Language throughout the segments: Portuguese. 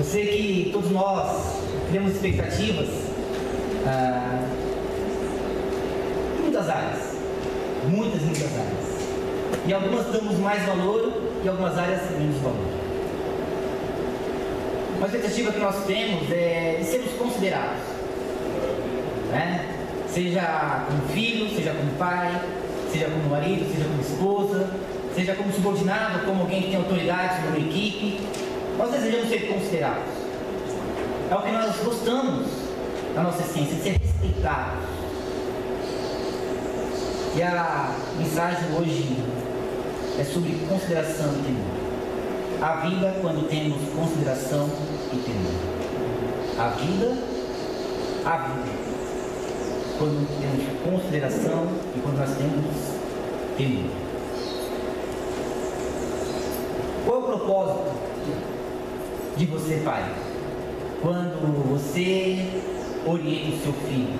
Eu sei que todos nós temos expectativas em muitas áreas, muitas áreas. E algumas damos mais valor e algumas áreas menos valor. Uma expectativa que nós temos é de sermos considerados, né? Seja como filho, seja como pai, seja como marido, seja como esposa, seja como subordinado, como alguém que tem autoridade sobre uma equipe. Nós desejamos ser considerados. É o que nós gostamos da nossa essência, de ser respeitados. E a mensagem hoje é sobre consideração e temor. A vida quando temos consideração e temor. A vida quando temos consideração e quando nós temos temor. Qual é o propósito de você, pai? Quando você orienta o seu filho,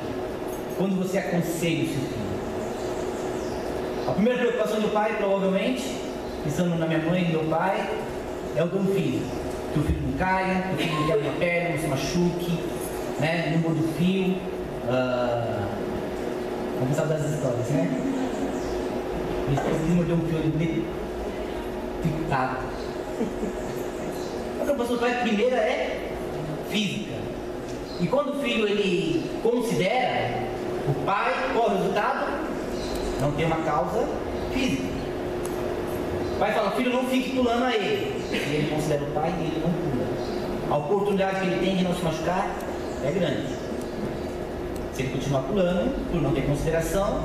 quando você aconselha o seu filho. A primeira preocupação do pai, provavelmente, pensando na minha mãe e no meu pai, é o do filho. Que o filho não caia, que o filho não quebre uma perna, não se machuque, né? Não mude o fio. Vamos saber das histórias, né? Minha esposa mordeu um fio ali, picado. A preocupação do pai primeira é física. E quando o filho ele considera o pai, qual é o resultado? Não tem uma causa física. O pai fala, filho, não fique pulando a ele. E ele considera o pai e ele não pula. A oportunidade que ele tem de não se machucar é grande. Se ele continuar pulando, por não ter consideração,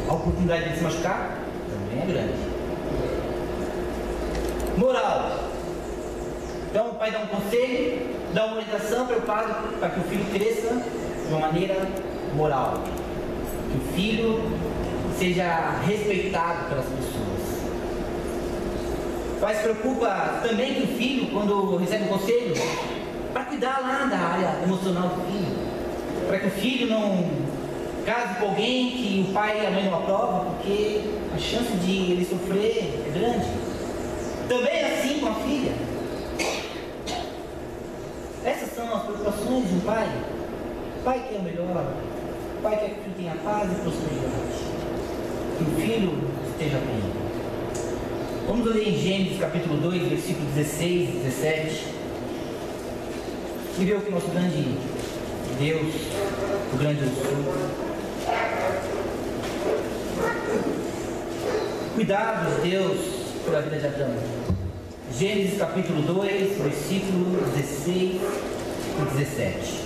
a oportunidade de ele se machucar também é grande. Moral. Então o pai dá um conselho, dá uma orientação preocupado para que o filho cresça de uma maneira moral. Que o filho seja respeitado pelas pessoas. O pai se preocupa também que o filho, quando recebe um conselho, para cuidar lá da área emocional do filho, para que o filho não case com alguém que o pai e a mãe não aprovam, porque a chance de ele sofrer é grande. Também é assim com a filha. Essas são as preocupações de um pai. O pai quer o melhor, o pai quer que o filho tenha paz e prosperidade, que o filho esteja bem. Vamos ler em Gênesis capítulo 2, versículo 16 e 17, e ver o que nosso grande Deus, o grande Eu Sou. Cuidados de Deus pela vida de Adão. Gênesis capítulo 2, versículo 16 e 17.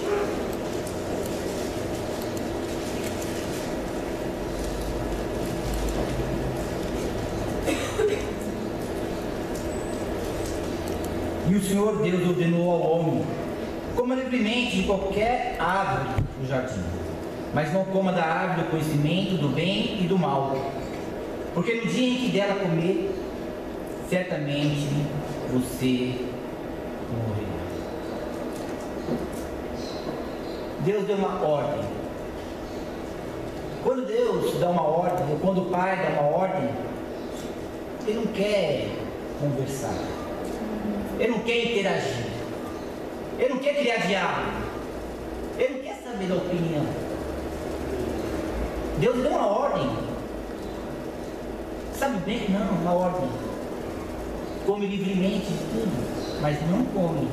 E o Senhor Deus ordenou ao homem: coma livremente de qualquer árvore do jardim, mas não coma da árvore do conhecimento do bem e do mal, porque no dia em que dela comer, certamente você morrerá. Deus deu uma ordem. Quando Deus dá uma ordem, ou quando o Pai dá uma ordem, Ele não quer conversar, Ele não quer interagir, Ele não quer criar diálogo, Ele não quer saber da opinião. Deus deu uma ordem. Sabe bem que não, uma ordem. Come livremente de tudo, mas não come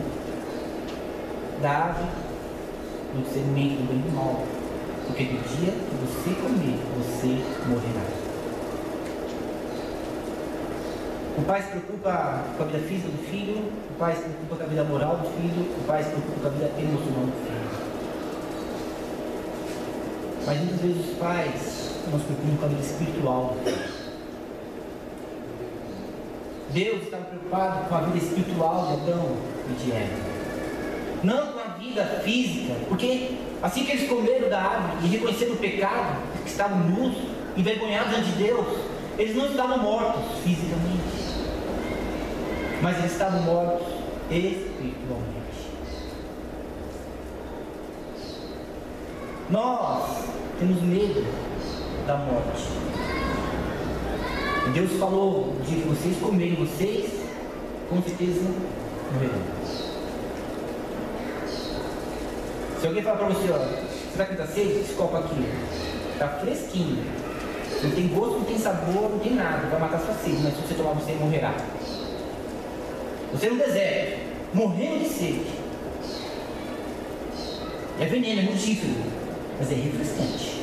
da árvore do semente do bem e do mal, porque no dia que você comer, você morrerá. O pai se preocupa com a vida física do filho, o pai se preocupa com a vida moral do filho, o pai se preocupa com a vida emocional do filho. Mas muitas vezes os pais não se preocupam com a vida espiritual do filho. Deus estava preocupado com a vida espiritual de Adão e de Eva, não com a vida física, porque assim que eles comeram da árvore e reconheceram o pecado, que estavam nus, envergonhados diante de Deus, eles não estavam mortos fisicamente, mas eles estavam mortos espiritualmente. Nós temos medo da morte. Deus falou: de vocês comerem, vocês com certeza morrerão. Se alguém falar para você, ó, será que está sede? Esse copo aqui está fresquinho, não tem gosto, não tem sabor, não tem nada, vai matar sua sede, mas se você tomar você morrerá. Você no deserto, morrendo de sede. É veneno, é mortífero, mas é refrescante.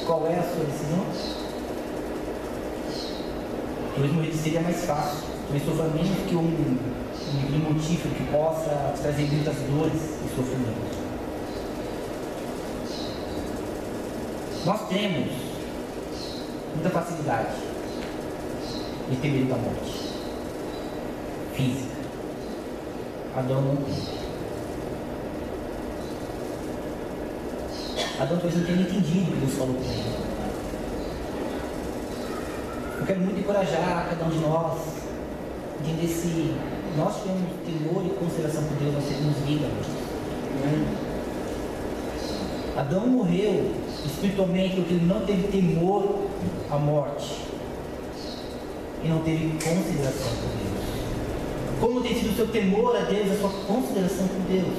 Qual é a sua decisão? Talvez morrer de sede é mais fácil, talvez sofra menos que um mortífero que possa te trazer muitas dores e sofrimento. Nós temos muita facilidade de ter medo da morte física. Adão não tem. Adão talvez não tenha entendido o que Deus falou para ele. Eu quero muito encorajar cada um de nós, entender se nós temos temor e consideração por Deus, nós teremos vida. Adão morreu espiritualmente porque ele não teve temor à morte e não teve consideração por Deus. Como tem sido o seu temor a Deus, a sua consideração por Deus?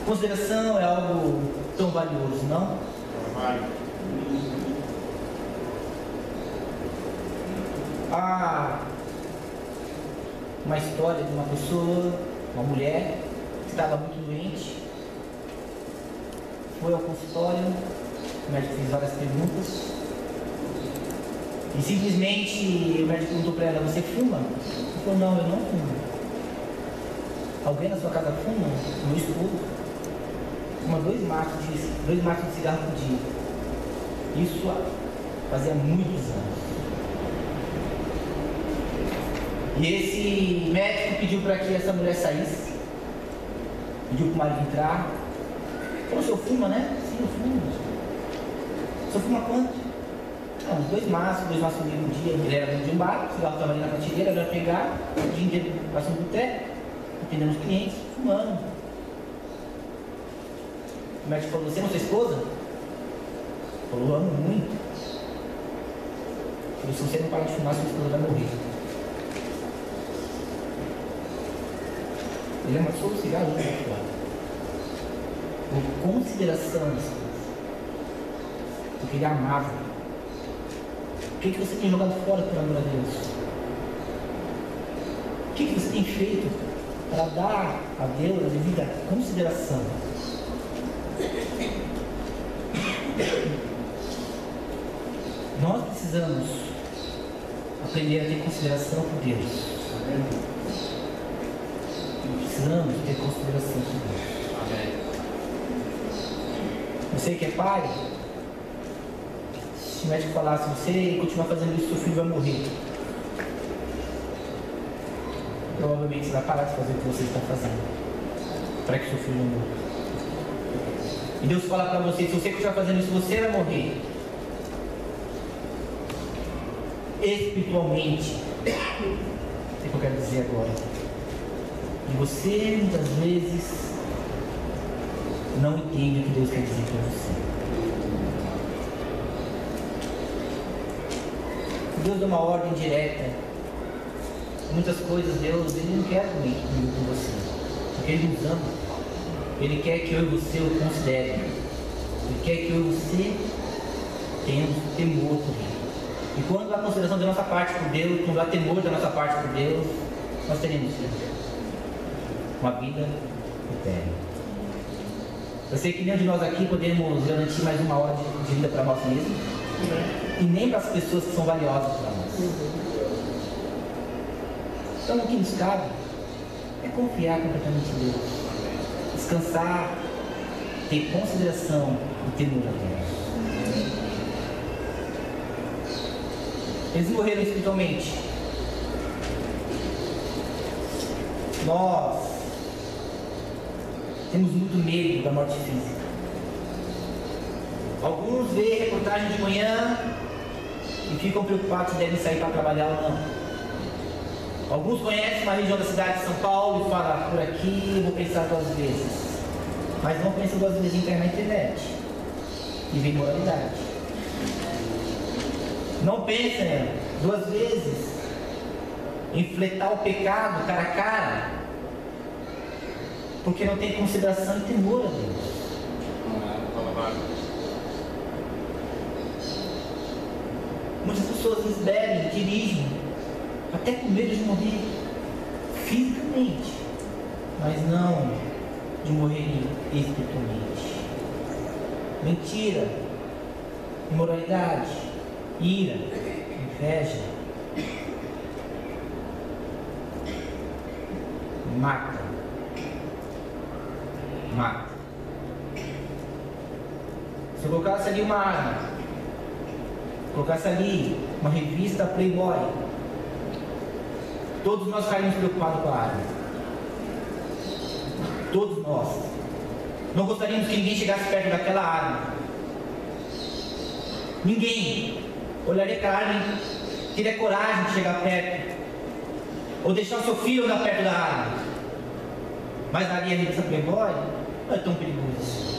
Consideração é algo tão valioso, não? Há uma história de uma pessoa, uma mulher, que estava muito doente, foi ao consultório, o médico fez várias perguntas, e simplesmente o médico perguntou para ela: você fuma? Ela falou: não, eu não fumo. Alguém na sua casa fuma? Meu esposo fuma 2 maços de cigarro por dia. Isso fazia muitos anos. E esse médico pediu para que essa mulher saísse, pediu para o marido entrar. Falou: o senhor fuma, né? Sim, eu fumo. O senhor fuma quanto? Uns 2 maços por dia. Ele era dono de um bar, o cigarro estava ali na prateleira, ele ia pegar, o dia inteiro passando no teto, atendendo os clientes, fumando. O médico falou: você não é sua esposa? Falou: amo muito. Falou: se você não parar de fumar, sua esposa vai morrer. Ele amassou o cigarro e foi fora. Por consideração das coisas. Porque ele amava. O que você tem jogado fora por amor a Deus? O que você tem feito para dar a Deus a devida consideração? Nós precisamos aprender a ter consideração por Deus. Precisamos ter consideração por Deus. Você que é pai, se o médico falasse: se você continuar fazendo isso, seu filho vai morrer, provavelmente você vai parar de fazer o que você está fazendo para que seu filho não morra. E Deus fala para você: se você continuar fazendo isso, você vai morrer. Espiritualmente, é o que eu quero dizer agora. E você muitas vezes não entende o que Deus quer dizer para você. Deus dá uma ordem direta. Muitas coisas Deus, Ele não quer comigo com você, porque Ele nos ama. Ele quer que eu e você o considere. Ele quer que eu e você tenhamos temor por Ele. E quando há consideração da nossa parte por Deus, quando há temor da nossa parte por Deus, nós teremos uma vida eterna. Eu sei que nenhum de nós aqui podemos garantir mais 1 hora de vida para nós mesmos, e nem para as pessoas que são valiosas para nós. Então o que nos cabe é confiar completamente em Deus, descansar, ter consideração e temor a Deus. Eles morreram espiritualmente. Nós temos muito medo da morte física. Alguns veem reportagem de manhã e ficam preocupados se devem sair para trabalhar ou não. Alguns conhecem uma região da cidade de São Paulo e falam: por aqui eu vou pensar 2 vezes. Mas não pensam 2 vezes em entrar na internet e ver moralidade. Não pensem 2 vezes em fletar o pecado cara a cara Porque não tem consideração e temor a Deus. Muitas pessoas bebem, dirigem, até com medo de morrer fisicamente, mas não de morrer espiritualmente. Mentira, imoralidade, ira, inveja, mata. Se eu colocasse ali uma arma, colocasse ali uma revista Playboy, todos nós ficaríamos preocupados com a arma. Todos nós. Não gostaríamos que ninguém chegasse perto daquela arma. Ninguém olharia para a arma e teria coragem de chegar perto, ou deixar o seu filho andar perto da arma. Mas daria a revista Playboy, não é tão perigoso.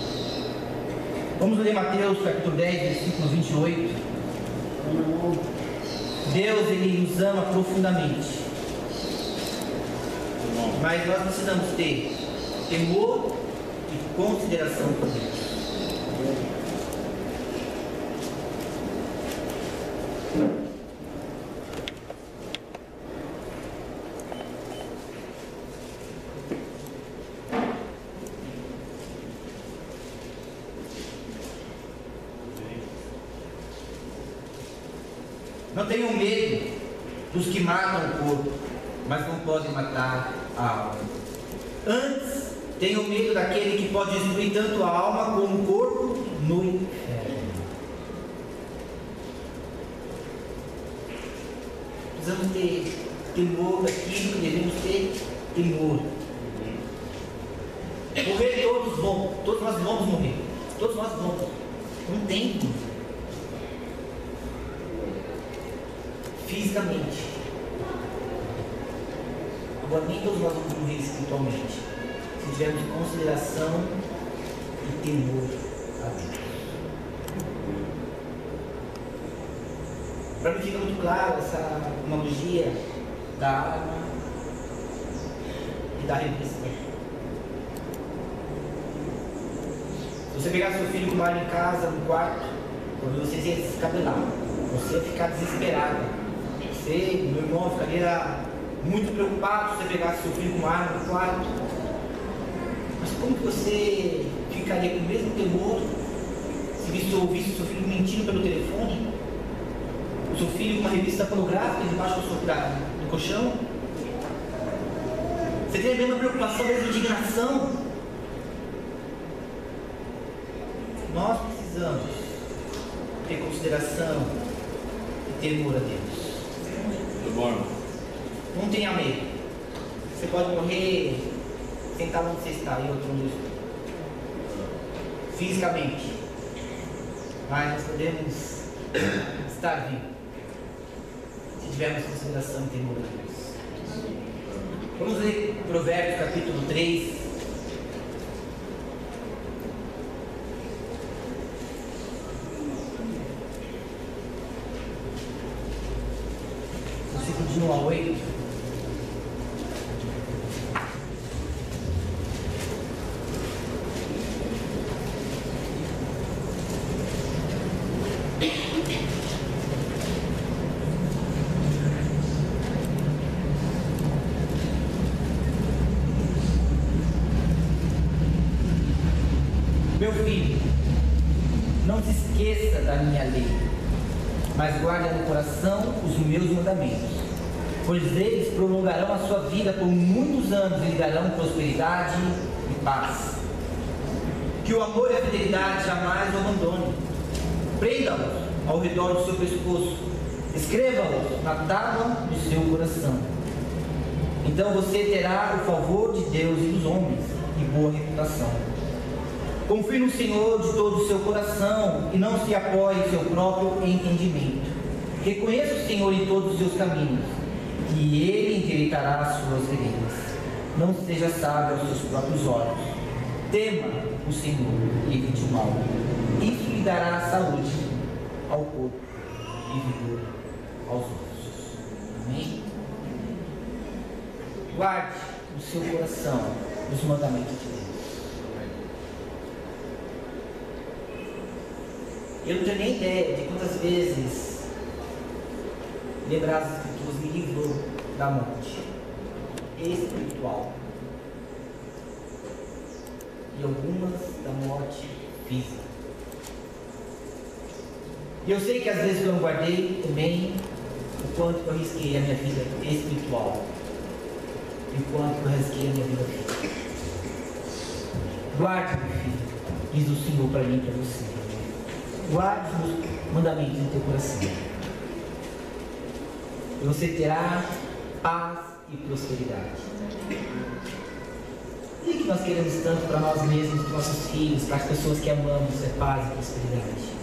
Vamos ler Mateus capítulo 10, versículo 28. Deus, Ele nos ama profundamente, mas nós precisamos ter temor e consideração por Deus. Não tenham medo dos que matam o corpo, mas não podem matar a alma. Antes, tenham medo daquele que pode destruir tanto a alma como o corpo no inferno. Precisamos ter temor daquilo que devemos ter temor. Morrer todos vão, todos nós vamos morrer. Todos nós vamos. Não tem como. Fisicamente. Agora, nem todos nós vamos morrer espiritualmente, se tivermos consideração e temor a Deus. Para mim fica muito claro essa analogia da arma e da revista. Se você pegar seu filho com uma arma em casa, no quarto, quando você ia se descabelar, você ia ficar desesperado. Você, meu irmão, ficaria muito preocupado se você pegasse seu filho com uma arma no quarto. Mas como que você ficaria com o mesmo temor se ouvisse seu filho mentindo pelo telefone? O seu filho com uma revista pornográfica debaixo do colchão? Você teria a mesma preocupação, a mesma indignação? Nós precisamos ter consideração e temor a Deus. Tudo bom? Não tenha medo. Você pode morrer sentado onde você está e outro onde eu estou. Fisicamente. Mas nós podemos estar vivos se tivermos consideração e temor a Deus. Vamos ler Provérbios capítulo 3. De 1 a 8. Meu filho, não se esqueça da minha lei, mas guarde no coração os meus mandamentos, pois eles prolongarão a sua vida por muitos anos e lhe darão prosperidade e paz. Que o amor e a fidelidade jamais o abandone. Prenda-os ao redor do seu pescoço, escreva-os na tábua do seu coração. Então você terá o favor de Deus e dos homens e boa reputação. Confie no Senhor de todo o seu coração e não se apoie em seu próprio entendimento. Reconheça o Senhor em todos os seus caminhos, e Ele endireitará as suas veredas. Não seja sábio aos seus próprios olhos. Tema o Senhor e evite o mal. Isso lhe dará saúde ao corpo e vigor aos ossos. Amém? Guarde o seu coração dos mandamentos de Deus. Eu não tenho nem ideia de quantas vezes lembrar as Escrituras me livrou da morte espiritual e algumas da morte física. E eu sei que às vezes eu não guardei também o quanto eu risquei a minha vida espiritual e o quanto eu risquei a minha vida física. Guarde, meu filho, diz o Senhor para mim e para você. Guarde os meus mandamentos no teu coração. E você terá paz e prosperidade. E que nós queremos tanto para nós mesmos, para nossos filhos, para as pessoas que amamos, é paz e prosperidade.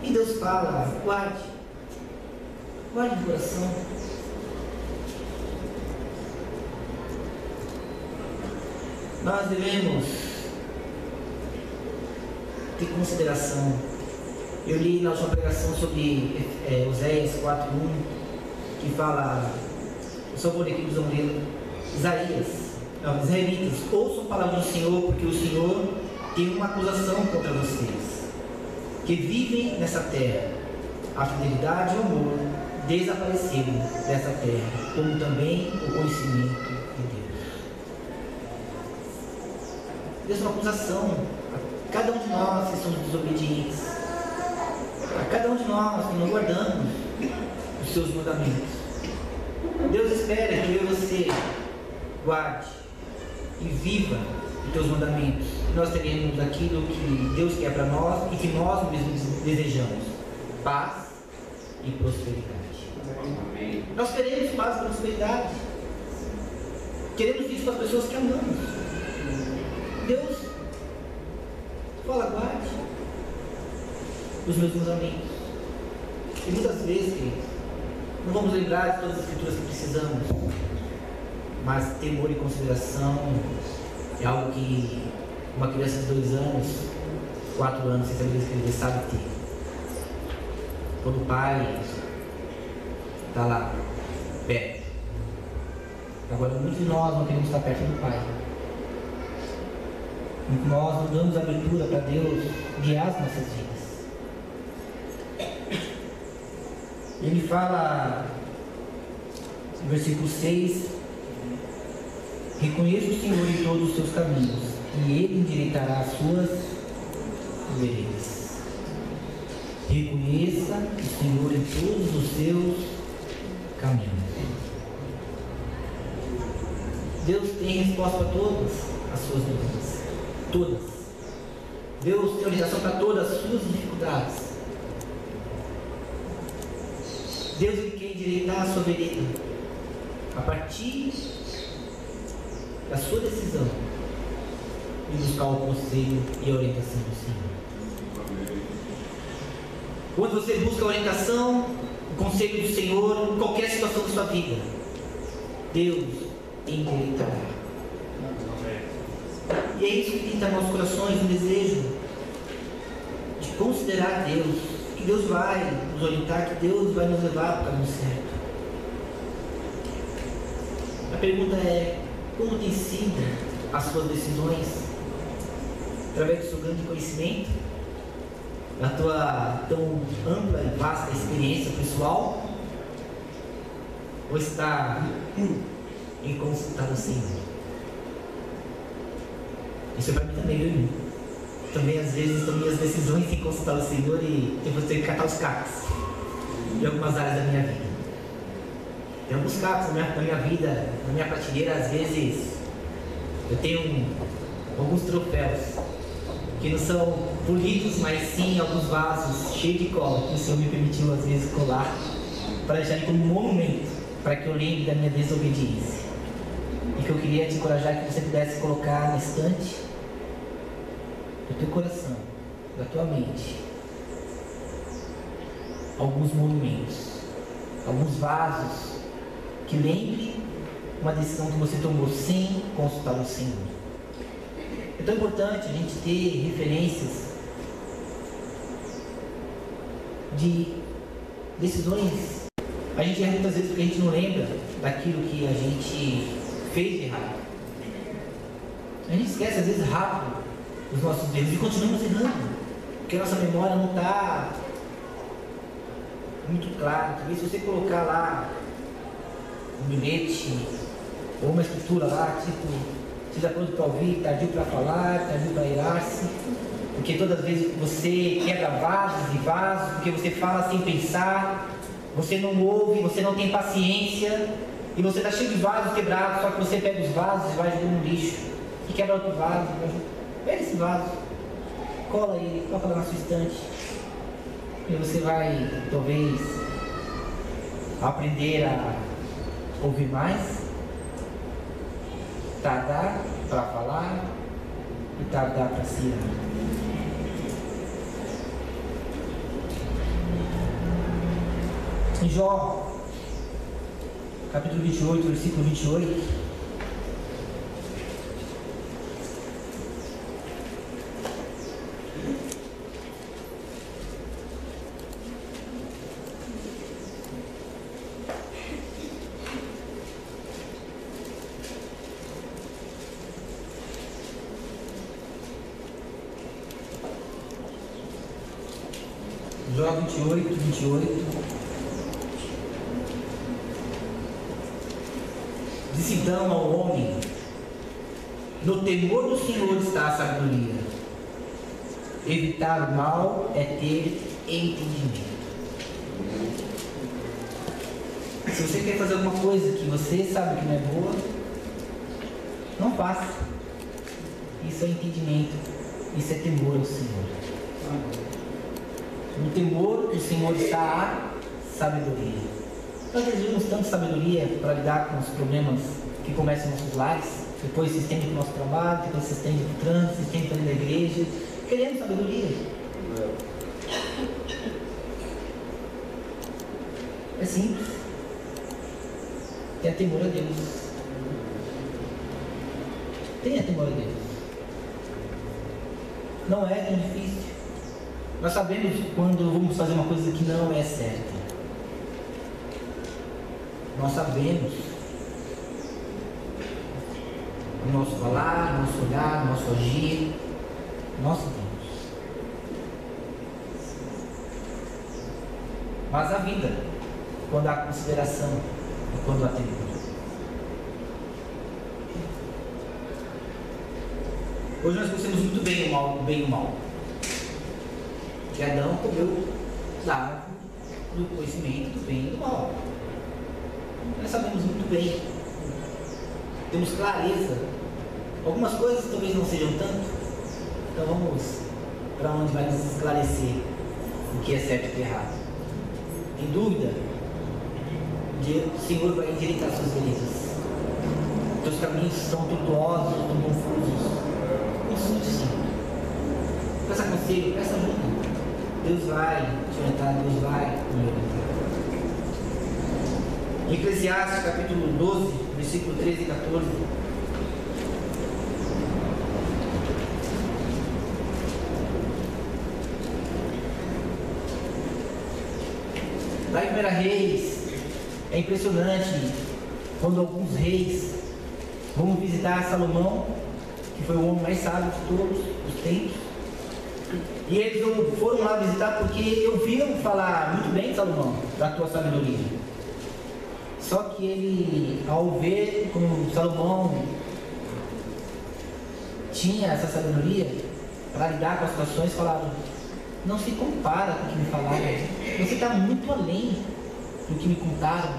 E Deus fala, guarde o coração. Nós devemos ter consideração. Eu li na última pregação sobre Oséias 4:1, que fala, eu só vou ler aqui dos homens, israelitas, ouçam a palavra do Senhor, porque o Senhor tem uma acusação contra vocês, que vivem nessa terra. A fidelidade e o amor desapareceram dessa terra, como também o conhecimento de Deus. Deus é uma acusação a cada um de nós que somos desobedientes, a cada um de nós que não guardamos os seus mandamentos. Deus espera que eu e você guarde e viva os teus mandamentos. Nós teremos aquilo que Deus quer para nós e que nós mesmos desejamos: paz e prosperidade. Amém. Nós queremos paz e prosperidade. Queremos isso para as pessoas que amamos. Deus fala, guarde os meus mandamentos. E muitas vezes, queridos, não vamos lembrar de todas as escrituras que precisamos, mas temor e consideração é algo que uma criança de 2 anos, 4 anos, sem saber escrever, sabe ter. Quando o pai está lá, perto. Agora, muitos de nós não queremos estar perto do pai. Nós não damos abertura para Deus guiar as nossas vidas. Ele fala, no versículo 6, reconheça o Senhor em todos os seus caminhos, e Ele endireitará as suas veredas. Reconheça o Senhor em todos os seus caminhos. Deus tem resposta para todas as suas dúvidas. Todas. Deus tem orientação para todas as suas dificuldades. Deus ele quer endireitar a sua vereda a partir da sua decisão e buscar o conselho e a orientação do Senhor. Quando você busca a orientação, o conselho do Senhor em qualquer situação da sua vida, Deus endireitará. E é isso que está nos nossos corações, um desejo de considerar Deus, que Deus vai nos orientar, que Deus vai nos levar para o caminho certo. A pergunta é, como tem sido as suas decisões? Através do seu grande conhecimento, da tua tão ampla e vasta experiência pessoal, ou está em consultar o Senhor? Isso é para mim também, viu? Também às vezes estão minhas decisões sem consultar o Senhor e eu vou ter que catar os cacos em algumas áreas da minha vida. Tem alguns cacos na minha vida, na minha prateleira, às vezes eu tenho alguns troféus que não são polidos, mas sim alguns vasos cheios de cola que o Senhor me permitiu às vezes colar para deixar ele como um monumento, para que eu lembre da minha desobediência. E que eu queria te encorajar que você pudesse colocar na estante do teu coração, da tua mente, alguns monumentos, alguns vasos que lembre uma decisão que você tomou sem consultar o Senhor. É tão importante a gente ter referências de decisões. A gente erra muitas vezes porque a gente não lembra daquilo que a gente fez de errado. A gente esquece às vezes rápido os nossos erros e continuamos errando, porque a nossa memória não está muito clara. Talvez se você colocar lá um bilhete ou uma escritura lá, tipo, esteja pronto para ouvir, tardio para falar, tardio para irar-se, porque todas as vezes você quebra vasos e vasos, porque você fala sem pensar, você não ouve, você não tem paciência, e você está cheio de vasos quebrados, só que você pega os vasos e vai jogando no lixo, e quebra outro vaso, pega esse vaso, cola ele, coloca lá na sua estante, e você vai, talvez, aprender a ouvir mais, tardar para falar e tardar para se irar. Em Jó, capítulo 28, versículo 28, Jó 28. Disse então ao homem: no temor do Senhor está a sabedoria, evitar o mal é ter entendimento. Se você quer fazer alguma coisa que você sabe que não é boa, não faça. Isso é entendimento, isso é temor ao Senhor. No temor do Senhor está a sabedoria. Nós desejamos tanto sabedoria para lidar com os problemas que começam nos nossos lares, depois se estende para o nosso trabalho, depois se estende para o trânsito, se estende para dentro da igreja. Queremos sabedoria. É simples. Tenha temor a Deus. Tenha temor a Deus. Não é tão difícil. Nós sabemos quando vamos fazer uma coisa que não é certa. Nós sabemos. O nosso falar, o nosso olhar, o nosso agir. Nós sabemos. Mas a vida, quando há consideração e quando há temor. Hoje nós conhecemos muito bem o bem e o mal. Que Adão comeu da árvore do conhecimento do bem e do mal. Nós sabemos muito bem. Temos clareza. Algumas coisas talvez não sejam tanto. Então vamos para onde vai nos esclarecer o que é certo e o que é errado. Em dúvida, o Senhor vai endireitar suas veredas. Teus caminhos são tortuosos, são confusos. Isso muito simples. Peça conselho, peça ajuda. Deus vai te orientar, Deus vai me orientar. Em Eclesiastes capítulo 12, versículo 13 e 14. Lá em 1 Reis, é impressionante quando alguns reis vão visitar Salomão, que foi o homem mais sábio de todos os tempos. E eles foram lá visitar porque ouviram falar muito bem de Salomão, da tua sabedoria. Só que ele, ao ver como Salomão tinha essa sabedoria para lidar com as situações, falaram: não se compara com o que me falaram, você está muito além do que me contaram.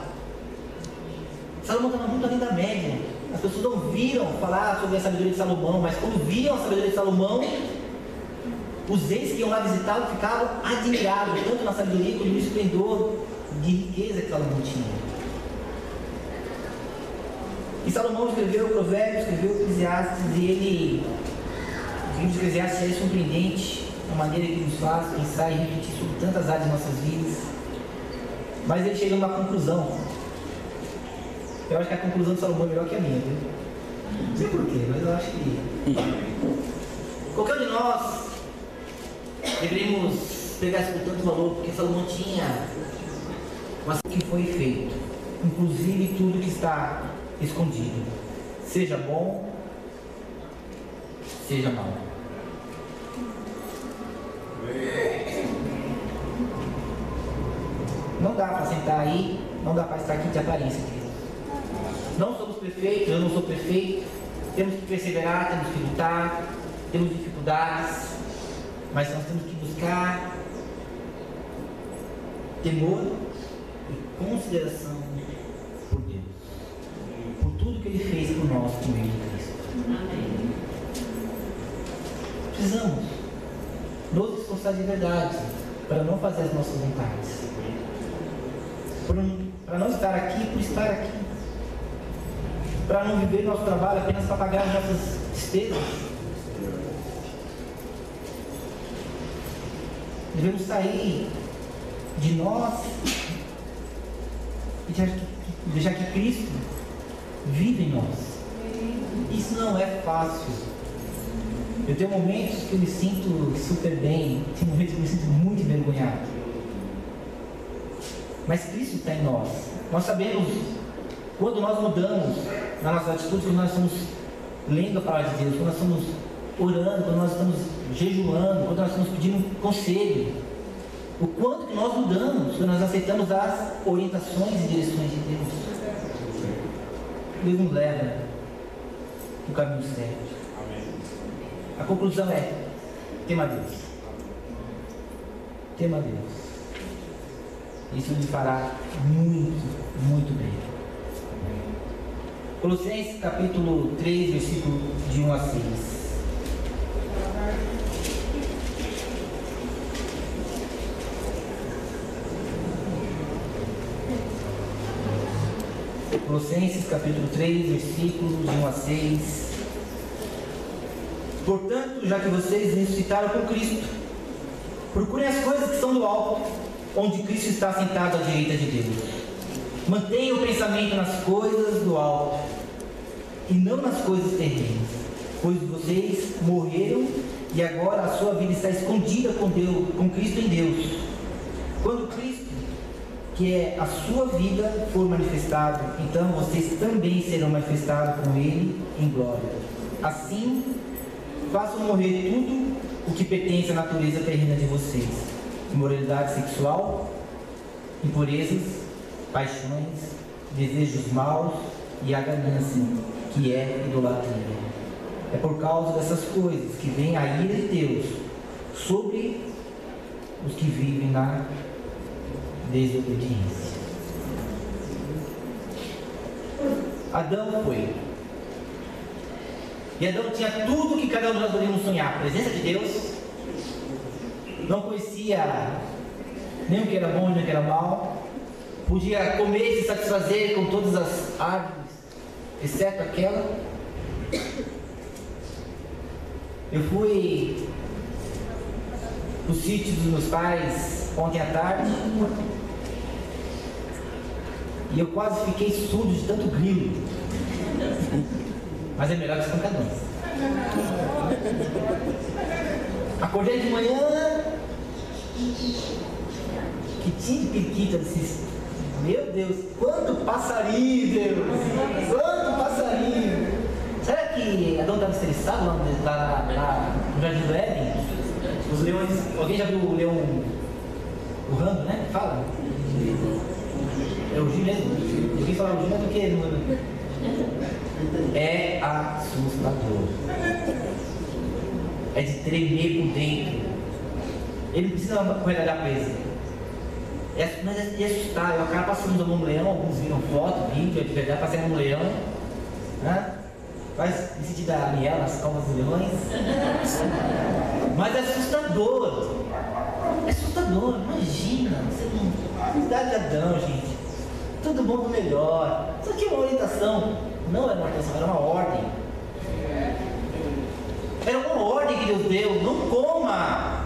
Salomão estava muito além da média. As pessoas não ouviram falar sobre a sabedoria de Salomão, mas quando viram a sabedoria de Salomão, os reis que iam lá visitá-lo ficaram admirados, tanto na sabedoria quanto no esplendor de riqueza que Salomão tinha. E Salomão escreveu o Provérbios, escreveu o Eclesiastes, e o livro de Eclesiastes é surpreendente, a maneira que nos faz pensar e refletir sobre tantas áreas de nossas vidas. Mas ele chega a uma conclusão. Eu acho que a conclusão de Salomão é melhor que a minha, viu? Não sei porquê, mas eu acho que qualquer um de nós deveríamos pegar isso com tanto valor, porque Salomão tinha mas o que foi feito, inclusive tudo que está escondido, seja bom seja mal. Não dá para sentar aí, não dá para estar aqui de aparência, querido. Não somos perfeitos, eu não sou perfeito. Temos que perseverar, temos que lutar, temos dificuldades, mas nós temos que buscar temor e consideração por Deus, por tudo que Ele fez por nós por meio de Cristo. Amém. Precisamos nos esforçar de verdade para não fazer as nossas vontades, para não estar aqui por estar aqui, para não viver nosso trabalho apenas para pagar as nossas despesas. Devemos sair de nós e deixar que Cristo viva em nós. Isso não é fácil. Eu tenho momentos que eu me sinto super bem, tem momentos que eu me sinto muito envergonhado. Mas Cristo está em nós. Nós sabemos quando nós mudamos na nossa atitude, quando nós estamos lendo a palavra de Deus, quando nós estamos orando, quando nós estamos jejuando, quando nós estamos pedindo conselho. O quanto que nós mudamos quando nós aceitamos as orientações e direções de Deus. Deus nos leva no caminho certo. A conclusão é: tema a Deus. Tema a Deus. Isso lhe fará muito, muito bem. Colossenses capítulo 3, versículo de 1 a 6. Colossenses capítulo 3, versículo de 1 a 6. Portanto, já que vocês ressuscitaram com Cristo, procurem as coisas que são do alto, onde Cristo está sentado à direita de Deus. Mantenham o pensamento nas coisas do alto e não nas coisas terrenas, pois vocês morreram e agora a sua vida está escondida com Deus, com Cristo em Deus. Quando Cristo, que é a sua vida, for manifestado, então vocês também serão manifestados com Ele em glória. Assim, façam morrer tudo o que pertence à natureza terrena de vocês: imoralidade sexual, impurezas, paixões, desejos maus e a ganância, que é idolatria. É por causa dessas coisas que vem a ira de Deus sobre os que vivem na desobediência. Adão foi. E Adão tinha tudo que cada um de nós poderíamos sonhar: a presença de Deus. Não conhecia nem o que era bom nem o que era mal. Podia comer e se satisfazer com todas as árvores, exceto aquela. Eu fui no sítio dos meus pais ontem à tarde e eu quase fiquei surdo de tanto grilo. Mas é melhor que os pancadões. Acordei de manhã, que tinha de periquita desses. Meu Deus, quanto passarinho, Deus! Quanto passarinho! Será que Adão estava estressado lá no Jardim do Éden? Os leões. Alguém já viu o leão urrando, né? Fala? É o G mesmo? Ninguém fala o G, mas do que? É assustador. É de tremer por dentro. Ele não precisa correr da presa. Mas é de assustar. Eu acabo passando como um leão, alguns viram foto, vídeo, é de verdade, passei como um leão. Né? Faz me sentir da Ariel nas calmas dos leões. Mas é assustador. É assustador, imagina. Você não. Cidade de Adão, gente. Tudo bom do melhor. Isso aqui é uma orientação. Não era uma orientação, era uma ordem. Era uma ordem que Deus deu. Não coma.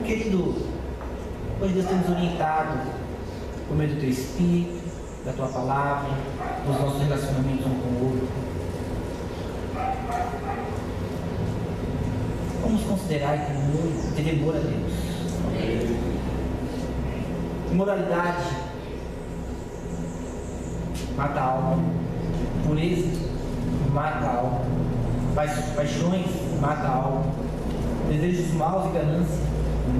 Querido, hoje Deus tem nos orientado por meio do teu Espírito, da tua palavra, dos nossos relacionamentos um com o outro. Vamos considerar e ter temor a Deus. Imoralidade mata a alma. Pureza mata a alma. paixões mata a alma. Desejos maus e ganância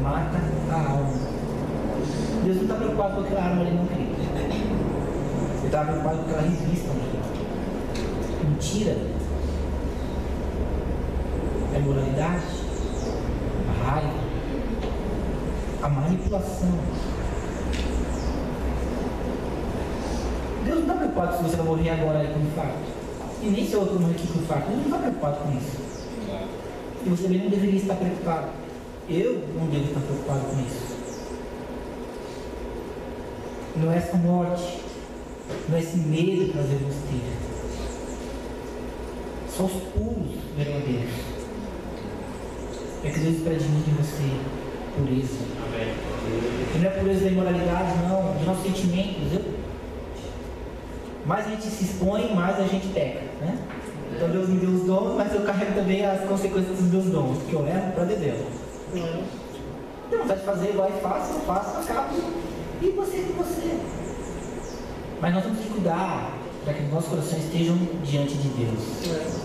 mata a alma. Deus não está preocupado com aquela arma ali, não, querido. Ele está preocupado com aquela revista ali. Mentira. A imoralidade, a raiva, a manipulação. Deus não está preocupado se você vai morrer agora aí com infarto. E nem se eu vou morrer aqui com infarto. Deus não está preocupado com isso. E você também não deveria estar preocupado. Eu não devo estar preocupado com isso. Não é essa morte, não é esse medo que nós devemos ter. São os puros verdadeiros. É que Deus espera de mim e de você pureza. E não é pureza da imoralidade, não, dos nossos sentimentos. Mais a gente se expõe, mais a gente peca, né? Então Deus me deu os dons, mas eu carrego também as consequências dos meus dons, porque eu erro para Deus. Tem vontade de fazer, vai, faço, acabo. E você com você. Mas nós temos que cuidar para que nossos corações estejam diante de Deus,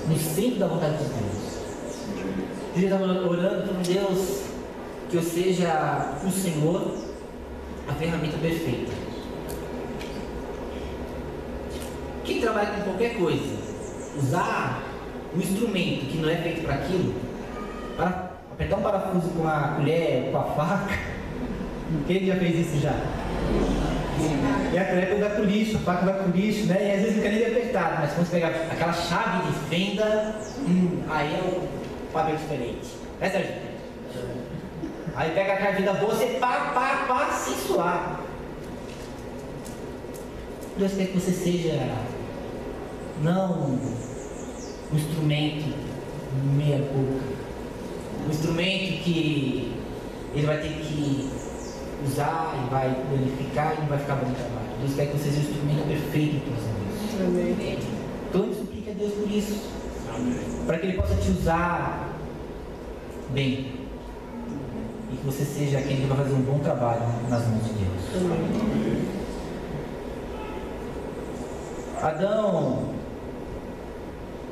no centro da vontade de Deus. Eu estava orando para Deus que eu seja o Senhor, a ferramenta perfeita. Quem trabalha com qualquer coisa, usar um instrumento que não é feito para aquilo, para apertar um parafuso com a colher, com a faca, quem já fez isso já? E a colher vai para o lixo, a faca vai para o lixo, né? E às vezes fica nem apertado, mas quando você pegar aquela chave de fenda, aí é um papel diferente. É Sérgio? Aí pega a chave da boa, você pá, sem suar. Deus quer que você seja não um instrumento meia boca, um instrumento que ele vai ter que usar e vai danificar e não vai ficar bom trabalho. Deus quer que você seja o instrumento perfeito em tuas mãos. Amém. Então suplique a Deus por isso. Amém. Para que Ele possa te usar bem e que você seja aquele que vai fazer um bom trabalho nas mãos de Deus. Amém. Adão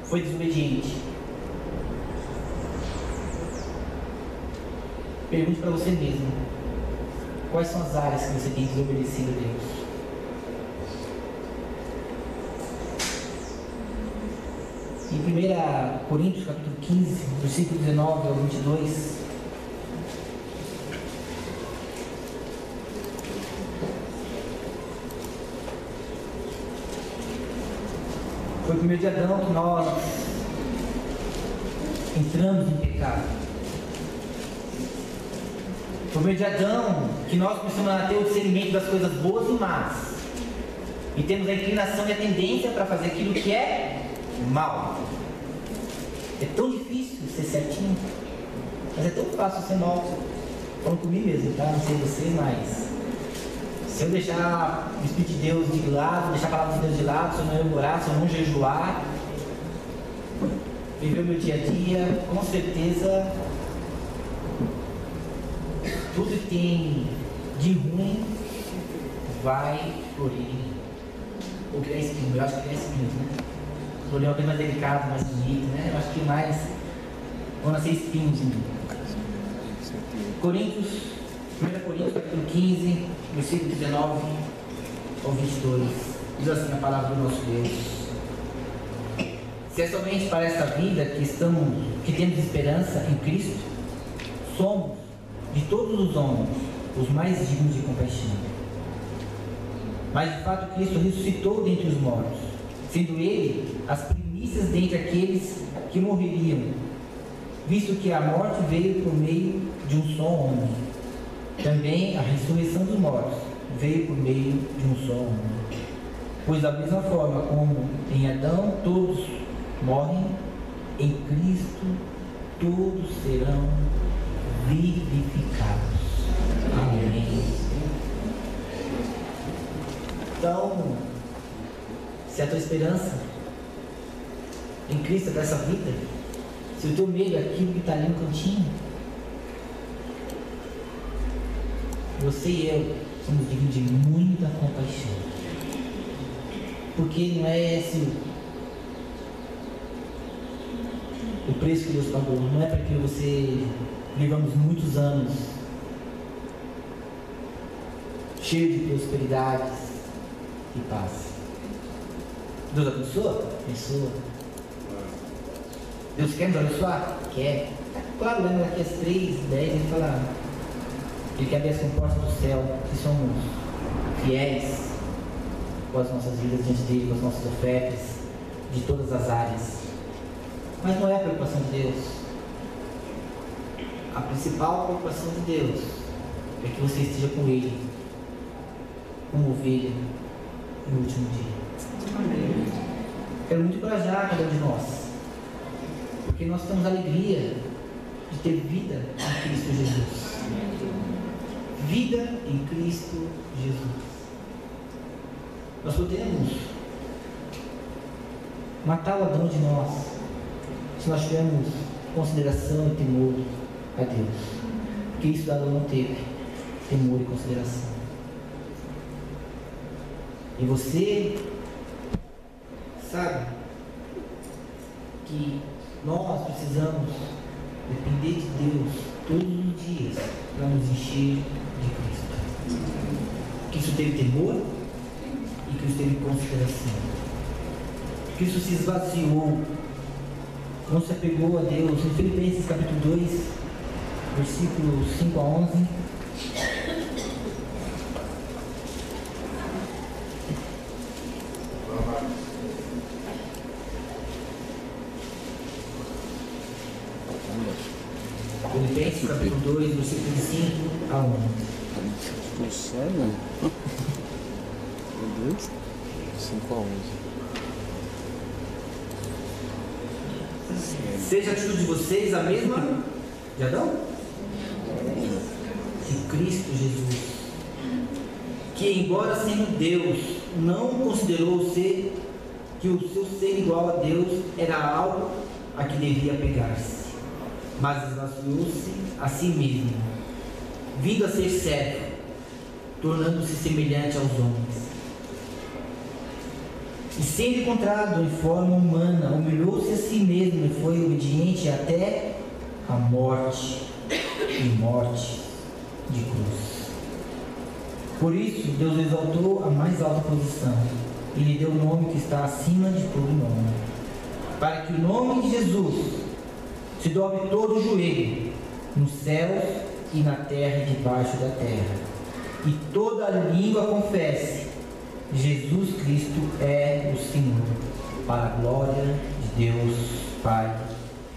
foi desobediente. Pergunte para você mesmo: quais são as áreas que você tem desobedecido a Deus? Em 1 Coríntios capítulo 15, versículo 19 ao 22, foi por meio de Adão que nós entramos em pecado. Por meio de Adão que nós começamos a ter o discernimento das coisas boas e más. E temos a inclinação e a tendência para fazer aquilo que é mal. É tão difícil ser certinho, mas é tão fácil ser mal. Falando comigo mesmo, tá? Não sei você, mas se eu deixar o Espírito de Deus de lado, deixar a palavra de Deus de lado, se eu não orar, se eu não jejuar, viver o meu dia a dia, com certeza tudo que tem de ruim vai florir. Ou criar espinhos, eu acho que criar espinhos, né? Florir é uma coisa mais delicada, mais bonita, né? Eu acho que mais vão nascer espinhos em mim. 1 Coríntios capítulo 15, versículo 19 ao 22, diz assim a palavra do nosso Deus: se é somente para esta vida que temos esperança em Cristo, somos de todos os homens os mais dignos de compaixão. Mas de fato Cristo ressuscitou dentre os mortos, sendo Ele as primícias dentre aqueles que morreriam, visto que a morte veio por meio de um só homem. Também a ressurreição dos mortos veio por meio de um só homem. Pois da mesma forma como em Adão todos morrem, em Cristo todos serão vivificados. Amém. Então, se a tua esperança em Cristo é dessa vida, se o teu medo é aquilo que está ali no cantinho, você e eu somos dignos de muita compaixão. Porque não é esse preço que Deus pagou. Não é para que você vivamos muitos anos cheio de prosperidades e paz. Deus abençoa? Abençoa. Deus quer nos abençoar? Quer. Claro, lembra daqui às 3, 10, ele fala, ele quer abrir as comportas do céu, que somos fiéis com as nossas vidas diante dele, com as nossas ofertas, de todas as áreas. Mas não é a preocupação de Deus. A principal preocupação de Deus é que você esteja com ele, como ovelha, no último dia. Amém. Quero muito encorajar cada um de nós, porque nós temos a alegria de ter vida em Cristo Jesus. Vida em Cristo Jesus. Nós podemos matar o Adão de nós se nós tivermos consideração e temor a Deus, porque isso Adão não teve, temor e consideração. E você sabe que nós precisamos depender de Deus todos os dias para nos encher de Cristo. Cristo teve temor e Cristo teve consideração. Cristo se esvaziou, não se apegou a Deus. Em Filipenses capítulo 2, versículos 5 a 11. Filipenses capítulo 2, versículos 5 a 11. Sério? Meu Deus. 5 a 11. Seja a atitude de vocês a mesma de Adão? De Cristo Jesus, que embora sendo Deus, não considerou que o seu ser igual a Deus era algo a que devia pegar-se, mas esvaziou-se a si mesmo, vindo a ser servo, tornando-se semelhante aos homens. E sendo encontrado em forma humana, humilhou-se a si mesmo e foi obediente até a morte, e morte de cruz. Por isso, Deus exaltou a mais alta posição e lhe deu o nome que está acima de todo nome, para que o nome de Jesus se dobre todo o joelho, nos céus e na terra e debaixo da terra, e toda língua confesse: Jesus Cristo é o Senhor, para a glória de Deus Pai.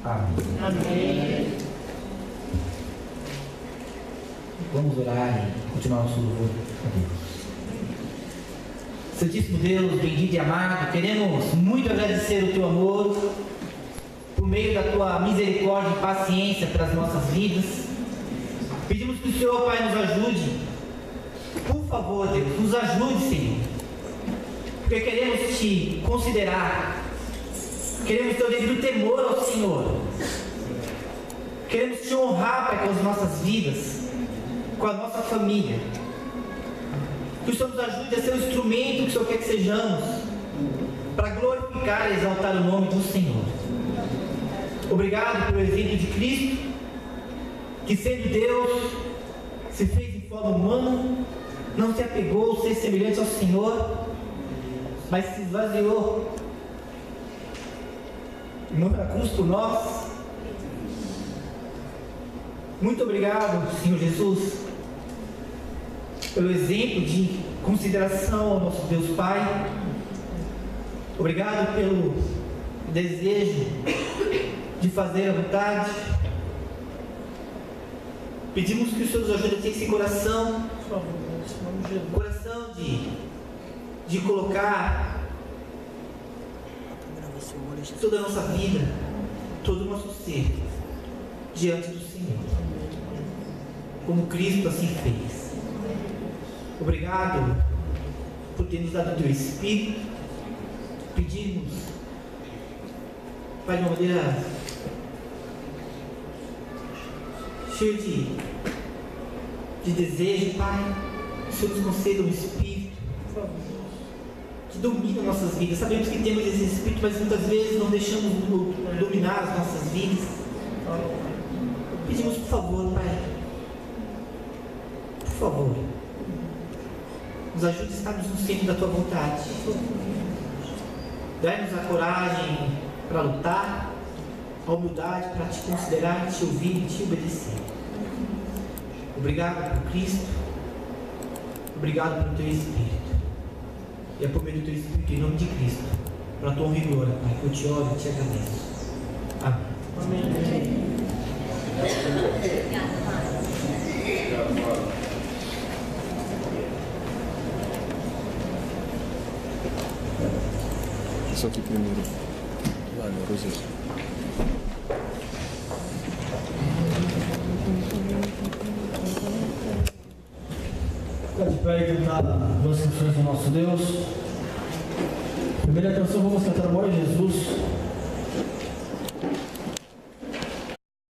Amém. Amém. Vamos orar e continuar nosso louvor a Deus. Santíssimo Deus, bendito e amado, queremos muito agradecer o Teu amor, por meio da Tua misericórdia e paciência pelas nossas vidas. Pedimos que o Senhor, Pai, nos ajude. Por favor, Deus, nos ajude, Senhor, porque queremos Te considerar, queremos ter o devido temor ao Senhor, queremos Te honrar, Pai, com as nossas vidas, com a nossa família. Que o Senhor nos ajude a ser o instrumento que o Senhor quer que sejamos, para glorificar e exaltar o nome do Senhor. Obrigado pelo exemplo de Cristo, que sendo Deus, se fez em forma humana, não se apegou a ser semelhante ao Senhor, mas se esvaziou e morreu na cruz por nós. Muito obrigado, Senhor Jesus, pelo exemplo de consideração ao nosso Deus Pai. Obrigado pelo desejo de fazer a vontade. Pedimos que o Senhor nos ajude a ter esse coração, coração de colocar toda a nossa vida, todo o nosso ser diante do Senhor, como Cristo assim fez. Obrigado por ter nos dado o Teu Espírito. Pedimos, Pai, de uma maneira cheia de desejo, Pai, que o Senhor nos conceda um Espírito que dominam nossas vidas. Sabemos que temos esse Espírito, mas muitas vezes não deixamos dominar as nossas vidas. Pedimos, por favor, Pai, por favor, nos ajude a estarmos no centro da Tua vontade. Dai-nos a coragem para lutar, a humildade para Te considerar, Te ouvir e Te obedecer. Obrigado por Cristo, obrigado pelo Teu Espírito. E é por meio do Teu Espírito, em nome de Cristo, para a Tua honra e glória, Pai, que eu Te oro e Te agradeço. Amém. Amém. Isso aqui primeiro. Vai, meu Deus. Fica de pé e cantar duas canções do nosso Deus. Primeira canção vamos cantar Amor a Jesus.